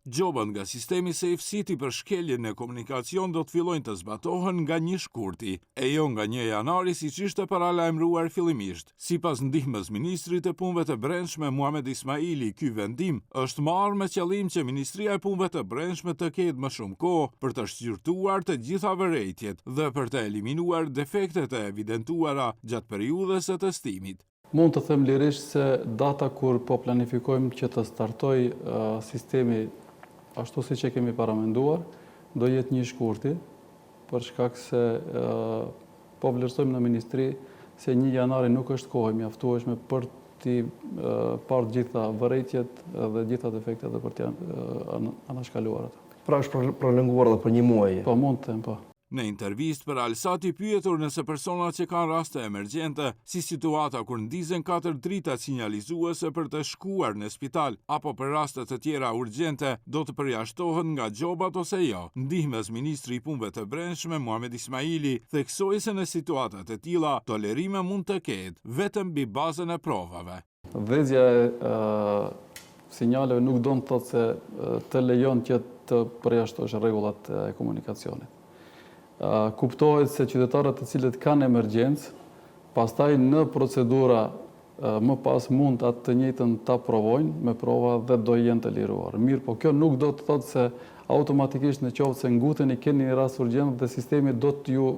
Gjobat nga sistemi Safe City për shkeljen e komunikacion do të fillojnë të zbatohen nga 1 shkurti, e jo nga 1 janari siç ishte paralajmëruar fillimisht. Sipas ndihmës ministrit e punëve të brendshme Muhamet Ismaili, ky vendim është marrë me qëllim që Ministria e Punëve të Brendshme të ketë më shumë kohë për të shqyrtuar të gjitha vërejtjet dhe për të eliminuar defektet e evidentuara gjatë periudhës së testimit. Mund të them lirisht se data kur po planifikojmë që të startoj sistemi ashtu siç e kemi paramenduar, do jetë 1 shkurti, për shkak se po vlerësojmë në ministri se 1 janari nuk është kohë e mjaftueshme për të parë gjitha vërejtjet dhe gjitha defektet dhe për të anashkaluar ata. Pra është prolonguar edhe për 1 muaj. Po mund të them, po. Në intervistë për Alsati pyetur nëse personat që kanë raste emergjente, si situata kur ndizen 4 drita sinjalizuese për të shkuar në spital, apo për raste të tjera urgjente, do të përjashtohen nga gjobat ose jo. Ndihmës ministri i punëve të brendshme Muhamet Ismaili theksoi se në situatat e tilla tolerime mund të ketë, vetëm mbi bazën e provave. Dhezja e sinjaleve nuk do të thotë se të lejon që të përjashtosh rregullat e komunikacionit. Kuptohet se qytetarët të cilët kanë emergjencë, pastaj në procedura më pas mund atë të njëjtën ta provojnë me prova dhe do jenë të liruar. Mirë, po kjo nuk do të thotë se automatikisht në qoftë se nguteni keni një rast urgjent dhe sistemi do t'ju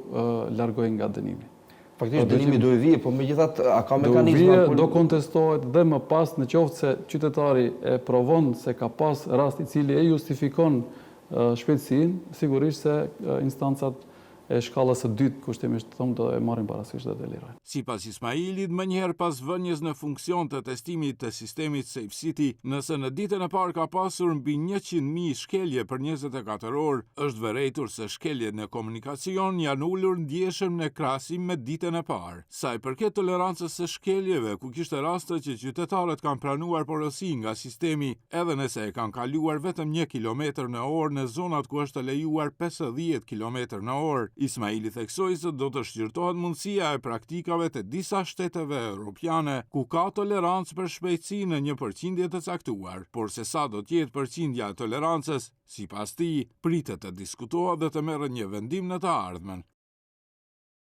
largojë nga dënimi. Faktikisht dënimi do i vijë, po megjithatë a ka mekanizma do kontestohet dhe më pas në qoftë se qytetari e provon se ka pas rast i cili e justifikon shpejtësinë, sigurisht se instancat e shkallës së dytë kushtimisht thonë do e marrin parasysh dhe të lirojnë. Sipas Ismailit, më njëherë pas vënies në funksion të testimit të sistemit Safe City, nëse në ditën e parë ka pasur mbi 100.000 shkelje për 24 orë, është vërejtur se shkeljet në komunikacion janë ulur ndjeshëm në krahasim me ditën e parë. Sa i përket tolerancës së shkeljeve, ku kishte raste që qytetarët kanë pranuar porosi nga sistemi, edhe nëse e kanë kaluar vetëm 1 km/h në zonat ku është lejuar 50 km/h, Ismaili theksoi se do të shqyrtohet mundësia e praktikave të disa shteteve europiane ku ka tolerancë për shpejtësi në një përqindje të caktuar, por se sa do të jetë përqindja e tolerancës, sipas tij, pritet të diskutohet dhe të merret një vendim në të ardhmen.